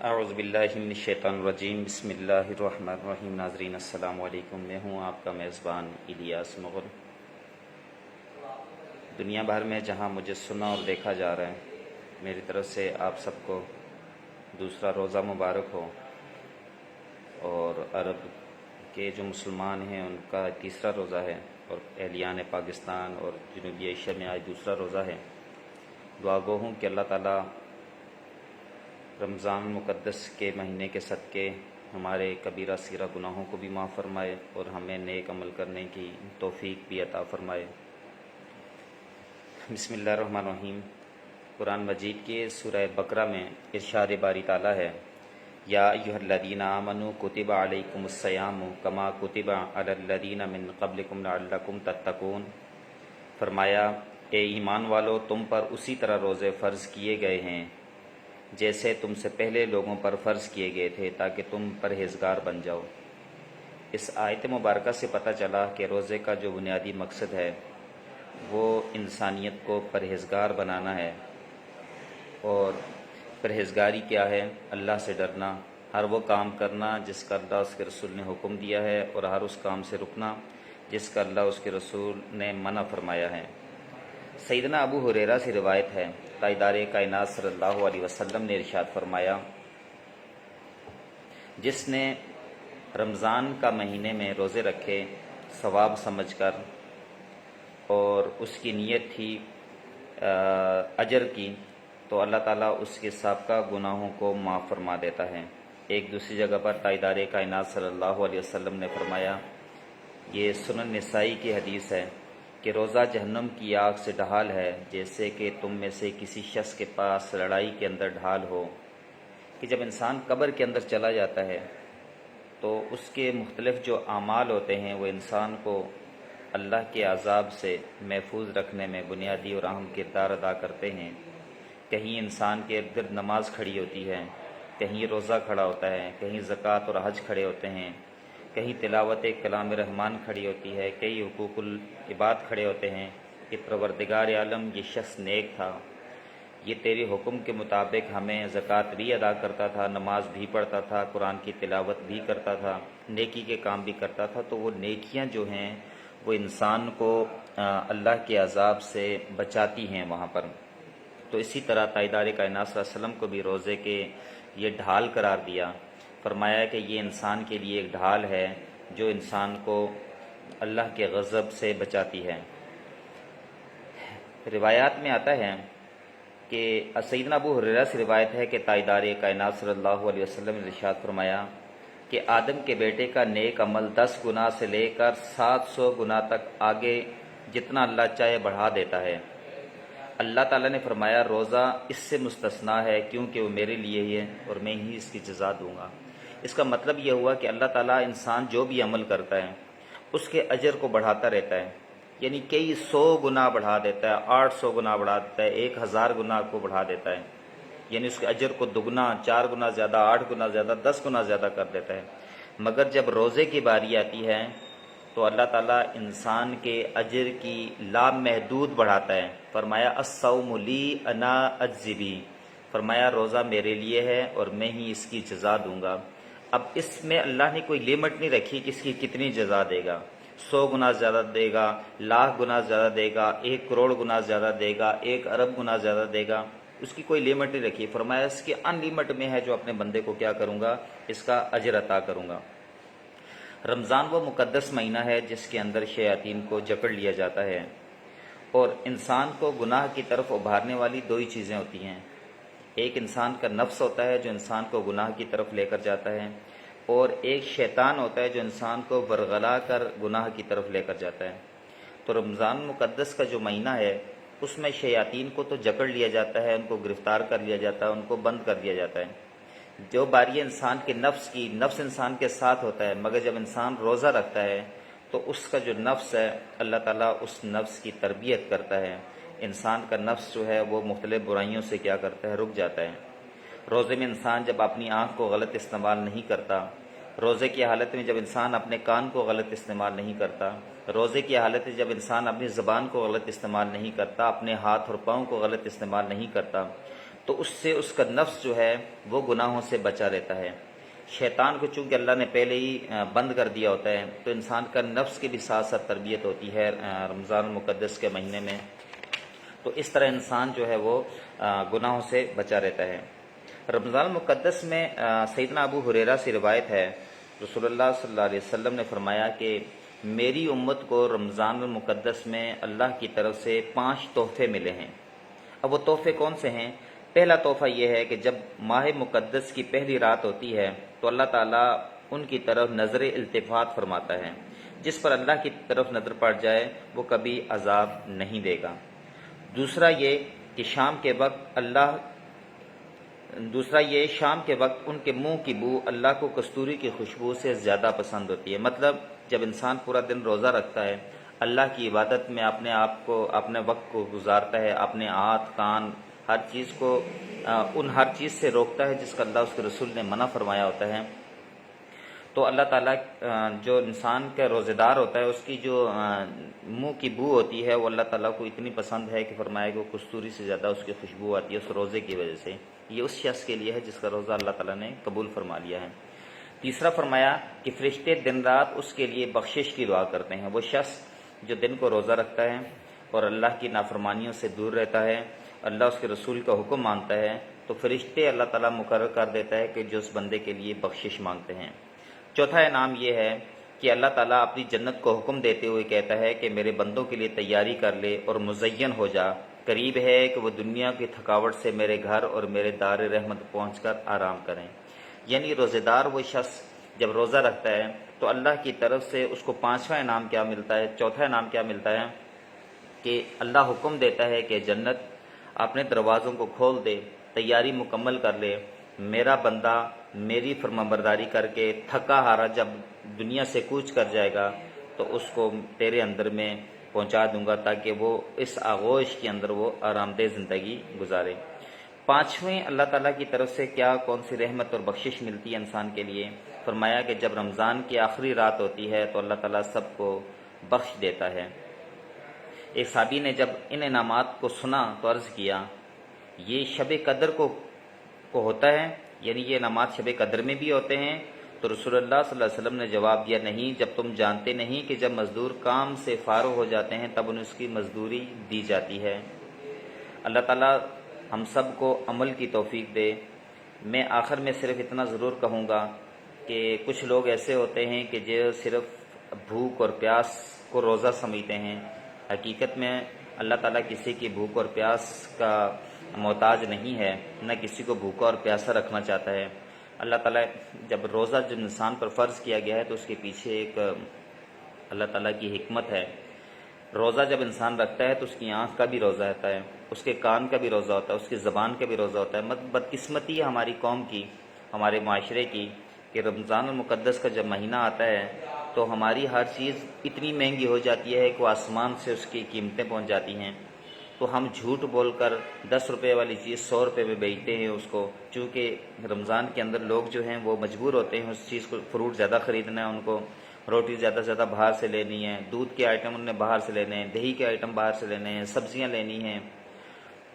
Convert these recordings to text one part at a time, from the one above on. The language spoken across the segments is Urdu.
اعوذ باللہ من الشیطان الرجیم، بسم اللہ الرحمن الرحیم۔ ناظرین السلام علیکم، میں ہوں آپ کا میزبان الیاس مغل۔ دنیا بھر میں جہاں مجھے سنا اور دیکھا جا رہا ہے، میری طرف سے آپ سب کو دوسرا روزہ مبارک ہو، اور عرب کے جو مسلمان ہیں ان کا تیسرا روزہ ہے، اور اہلیان پاکستان اور جنوبی ایشیا میں آج دوسرا روزہ ہے۔ دعا گو ہوں کہ اللہ تعالیٰ رمضان مقدس کے مہینے کے صدقے ہمارے کبیرہ صغیرہ گناہوں کو بھی معاف فرمائے اور ہمیں نیک عمل کرنے کی توفیق بھی عطا فرمائے۔ بسم اللہ الرحمن الرحیم۔ قرآن مجید کے سورہ بقرہ میں ارشاد باری تعالیٰ ہے، یا ایھا الذین آمنوا کتب علیکم الصیام کما کتب علی الذین من قبلکم لعلکم تتقون۔ فرمایا، اے ایمان والو، تم پر اسی طرح روزے فرض کیے گئے ہیں جیسے تم سے پہلے لوگوں پر فرض کیے گئے تھے، تاکہ تم پرہیزگار بن جاؤ۔ اس آیت مبارکہ سے پتہ چلا کہ روزے کا جو بنیادی مقصد ہے وہ انسانیت کو پرہیزگار بنانا ہے، اور پرہیزگاری کیا ہے؟ اللہ سے ڈرنا، ہر وہ کام کرنا جس کا اللہ اس کے رسول نے حکم دیا ہے، اور ہر اس کام سے رکنا جس کا اللہ اس کے رسول نے منع فرمایا ہے۔ سیدنا ابو ہریرہ سے روایت ہے، تاجدار کائنات صلی اللہ علیہ وسلم نے ارشاد فرمایا، جس نے رمضان کا مہینے میں روزے رکھے ثواب سمجھ کر، اور اس کی نیت تھی اجر کی، تو اللہ تعالیٰ اس کے سابقہ گناہوں کو معاف فرما دیتا ہے۔ ایک دوسری جگہ پر تاجدار کائنات صلی اللہ علیہ وسلم نے فرمایا، یہ سنن نسائی کی حدیث ہے کہ روزہ جہنم کی آگ سے ڈھال ہے، جیسے کہ تم میں سے کسی شخص کے پاس لڑائی کے اندر ڈھال ہو، کہ جب انسان قبر کے اندر چلا جاتا ہے تو اس کے مختلف جو اعمال ہوتے ہیں وہ انسان کو اللہ کے عذاب سے محفوظ رکھنے میں بنیادی اور اہم کردار ادا کرتے ہیں۔ کہیں انسان کے ارد گرد نماز کھڑی ہوتی ہے، کہیں روزہ کھڑا ہوتا ہے، کہیں زکوٰۃ اور حج کھڑے ہوتے ہیں، کہیں تلاوت کلام رحمان کھڑی ہوتی ہے، کئی حقوق العباد کھڑے ہوتے ہیں کہ پروردگار عالم، یہ شخص نیک تھا، یہ تیرے حکم کے مطابق ہمیں زکوٰۃ بھی ادا کرتا تھا، نماز بھی پڑھتا تھا، قرآن کی تلاوت بھی کرتا تھا، نیکی کے کام بھی کرتا تھا۔ تو وہ نیکیاں جو ہیں وہ انسان کو اللہ کے عذاب سے بچاتی ہیں وہاں پر۔ تو اسی طرح تاجدار کائنات صلی اللہ علیہ وسلم کو بھی روزے کے یہ ڈھال قرار دیا، فرمایا کہ یہ انسان کے لیے ایک ڈھال ہے جو انسان کو اللہ کے غضب سے بچاتی ہے۔ روایات میں آتا ہے کہ سیدنا ابو ہریرہ سے روایت ہے کہ تاجدار کائنات صلی اللہ علیہ وسلم نے ارشاد فرمایا کہ آدم کے بیٹے کا نیک عمل 10 گنا سے لے کر 700 گنا تک آگے جتنا اللہ چاہے بڑھا دیتا ہے۔ اللہ تعالیٰ نے فرمایا، روزہ اس سے مستثنا ہے کیونکہ وہ میرے لیے ہی ہے اور میں ہی اس کی جزا دوں گا۔ اس کا مطلب یہ ہوا کہ اللہ تعالیٰ انسان جو بھی عمل کرتا ہے اس کے اجر کو بڑھاتا رہتا ہے، یعنی کئی 100 گنا بڑھا دیتا ہے، 800 گنا بڑھا دیتا ہے، 1000 گنا کو بڑھا دیتا ہے، یعنی اس کے اجر کو دگنا، 4 گنا زیادہ، 8 گنا زیادہ، 10 گنا زیادہ کر دیتا ہے۔ مگر جب روزے کی باری آتی ہے تو اللہ تعالیٰ انسان کے اجر کی لامحدود بڑھاتا ہے۔ فرمایا، الصوم لی انا اجزی بہ، فرمایا روزہ میرے لیے ہے اور میں ہی اس کی جزا دوں گا۔ اب اس میں اللہ نے کوئی لمٹ نہیں رکھی کہ اس کی کتنی جزا دے گا، 100 گنا زیادہ دے گا، 1,00,000 گنا زیادہ دے گا، 1 کروڑ گنا زیادہ دے گا، 1 ارب گنا زیادہ دے گا، اس کی کوئی لمٹ نہیں رکھی۔ فرمایا اس کے ان لمٹ میں ہے جو اپنے بندے کو کیا کروں گا، اس کا اجر عطا کروں گا۔ رمضان وہ مقدس مہینہ ہے جس کے اندر شیاطین کو جکڑ لیا جاتا ہے، اور انسان کو گناہ کی طرف ابھارنے والی 2 ہی چیزیں ہوتی ہیں۔ ایک انسان کا نفس ہوتا ہے جو انسان کو گناہ کی طرف لے کر جاتا ہے، اور ایک شیطان ہوتا ہے جو انسان کو ورغلا کر گناہ کی طرف لے کر جاتا ہے۔ تو رمضان مقدس کا جو مہینہ ہے اس میں شیاطین کو تو جکڑ لیا جاتا ہے، ان کو گرفتار کر لیا جاتا ہے، ان کو بند کر دیا جاتا ہے۔ جو باری انسان کے نفس کی، نفس انسان کے ساتھ ہوتا ہے، مگر جب انسان روزہ رکھتا ہے تو اس کا جو نفس ہے اللہ تعالیٰ اس نفس کی تربیت کرتا ہے۔ انسان کا نفس جو ہے وہ مختلف برائیوں سے کیا کرتا ہے، رک جاتا ہے۔ روزے میں انسان جب اپنی آنکھ کو غلط استعمال نہیں کرتا، روزے کی حالت میں جب انسان اپنے کان کو غلط استعمال نہیں کرتا، روزے کی حالت میں جب انسان اپنی زبان کو غلط استعمال نہیں کرتا، اپنے ہاتھ اور پاؤں کو غلط استعمال نہیں کرتا، تو اس سے اس کا نفس جو ہے وہ گناہوں سے بچا رہتا ہے۔ شیطان کو چونکہ اللہ نے پہلے ہی بند کر دیا ہوتا ہے، تو انسان کا نفس کی بھی ساتھ ساتھ تربیت ہوتی ہے رمضان المقدس کے مہینے میں، تو اس طرح انسان جو ہے وہ گناہوں سے بچا رہتا ہے۔ رمضان المقدس میں سیدنا ابو ہریرہ سے روایت ہے، رسول اللہ صلی اللہ علیہ وسلم نے فرمایا کہ میری امت کو رمضان المقدس میں اللہ کی طرف سے 5 تحفے ملے ہیں۔ اب وہ تحفے کون سے ہیں؟ پہلا تحفہ یہ ہے کہ جب ماہ مقدس کی پہلی رات ہوتی ہے تو اللہ تعالیٰ ان کی طرف نظر التفات فرماتا ہے، جس پر اللہ کی طرف نظر پڑ جائے وہ کبھی عذاب نہیں دے گا۔ دوسرا یہ شام کے وقت ان کے منہ کی بو اللہ کو کستوری کی خوشبو سے زیادہ پسند ہوتی ہے۔ مطلب جب انسان پورا دن روزہ رکھتا ہے، اللہ کی عبادت میں اپنے وقت کو گزارتا ہے، اپنے ہاتھ کان ہر چیز کو ہر چیز سے روکتا ہے جس کا اللہ اس کے رسول نے منع فرمایا ہوتا ہے، تو اللہ تعالیٰ جو انسان کا روزہ دار ہوتا ہے اس کی جو منہ کی بو ہوتی ہے وہ اللہ تعالیٰ کو اتنی پسند ہے کہ فرمایا کہ وہ کستوری سے زیادہ اس کی خوشبو آتی ہے اس روزے کی وجہ سے۔ یہ اس شخص کے لیے ہے جس کا روزہ اللہ تعالیٰ نے قبول فرما لیا ہے۔ تیسرا فرمایا کہ فرشتے دن رات اس کے لیے بخشش کی دعا کرتے ہیں۔ وہ شخص جو دن کو روزہ رکھتا ہے اور اللہ کی نافرمانیوں سے دور رہتا ہے، اللہ اس کے رسول کا حکم مانتا ہے، تو فرشتے اللہ تعالیٰ مقرر کر دیتا ہے کہ جو اس بندے کے لیے بخشش مانگتے ہیں۔ چوتھا انعام یہ ہے کہ اللہ تعالیٰ اپنی جنت کو حکم دیتے ہوئے کہتا ہے کہ میرے بندوں کے لیے تیاری کر لے اور مزین ہو جا، قریب ہے کہ وہ دنیا کی تھکاوٹ سے میرے گھر اور میرے دار رحمت پہنچ کر آرام کریں۔ یعنی روزہ دار وہ شخص جب روزہ رکھتا ہے تو اللہ کی طرف سے اس کو 5واں انعام کیا ملتا ہے، چوتھا انعام کیا ملتا ہے کہ اللہ حکم دیتا ہے کہ جنت اپنے دروازوں کو کھول دے، تیاری مکمل کر لے، میرا بندہ میری فرمانبرداری کر کے تھکا ہارا جب دنیا سے کوچ کر جائے گا تو اس کو تیرے اندر میں پہنچا دوں گا تاکہ وہ اس آغوش کے اندر وہ آرام دہ زندگی گزارے۔ 5ویں اللہ تعالیٰ کی طرف سے کون سی رحمت اور بخشش ملتی ہے انسان کے لیے؟ فرمایا کہ جب رمضان کی آخری رات ہوتی ہے تو اللہ تعالیٰ سب کو بخش دیتا ہے۔ ایک صحابی نے جب ان انعامات کو سنا تو عرض کیا یہ شب قدر کو ہوتا ہے، یعنی یہ انعامات شب قدر میں بھی ہوتے ہیں؟ تو رسول اللہ صلی اللہ علیہ وسلم نے جواب دیا نہیں، جب تم جانتے نہیں کہ جب مزدور کام سے فارغ ہو جاتے ہیں تب انہیں اس کی مزدوری دی جاتی ہے۔ اللہ تعالیٰ ہم سب کو عمل کی توفیق دے۔ میں آخر میں صرف اتنا ضرور کہوں گا کہ کچھ لوگ ایسے ہوتے ہیں کہ جو صرف بھوک اور پیاس کو روزہ سمجھتے ہیں، حقیقت میں اللہ تعالیٰ کسی کی بھوک اور پیاس کا محتاج نہیں ہے، نہ کسی کو بھوکا اور پیاسا رکھنا چاہتا ہے۔ اللہ تعالیٰ جب روزہ جو انسان پر فرض کیا گیا ہے تو اس کے پیچھے ایک اللہ تعالیٰ کی حکمت ہے۔ روزہ جب انسان رکھتا ہے تو اس کی آنکھ کا بھی روزہ ہوتا ہے، اس کے کان کا بھی روزہ ہوتا ہے، اس کی زبان کا بھی روزہ ہوتا ہے۔ بدقسمتی ہے ہماری قوم کی، ہمارے معاشرے کی، کہ رمضان المقدس کا جب مہینہ آتا ہے تو ہماری ہر چیز اتنی مہنگی ہو جاتی ہے کہ وہ آسمان سے اس کی قیمتیں پہنچ جاتی ہیں، تو ہم جھوٹ بول کر 10 روپے والی چیز 100 روپے میں بیچتے ہیں اس کو، چونکہ رمضان کے اندر لوگ جو ہیں وہ مجبور ہوتے ہیں اس چیز کو، فروٹ زیادہ خریدنا ہے ان کو، روٹی زیادہ سے زیادہ باہر سے لینی ہے، دودھ کے آئٹم انہیں باہر سے لینے ہیں، دہی کے آئٹم باہر سے لینے ہیں، سبزیاں لینی ہیں،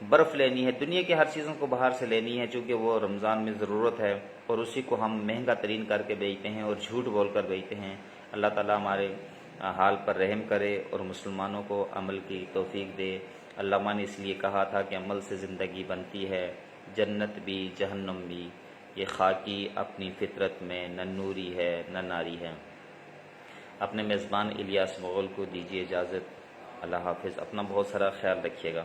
برف لینی ہے، دنیا کی ہر چیزوں کو باہر سے لینی ہے، چونکہ وہ رمضان میں ضرورت ہے، اور اسی کو ہم مہنگا ترین کر کے بیچتے ہیں اور جھوٹ بول کر بیچتے ہیں۔ اللہ تعالیٰ ہمارے حال پر رحم کرے اور مسلمانوں کو عمل کی توفیق دے۔ علامہ نے اس لیے کہا تھا کہ عمل سے زندگی بنتی ہے، جنت بھی جہنم بھی، یہ خاکی اپنی فطرت میں نہ نوری ہے نہ ناری ہے۔ اپنے میزبان الیاس مغل کو دیجیے اجازت۔ اللہ حافظ، اپنا بہت سارا خیال رکھیے گا۔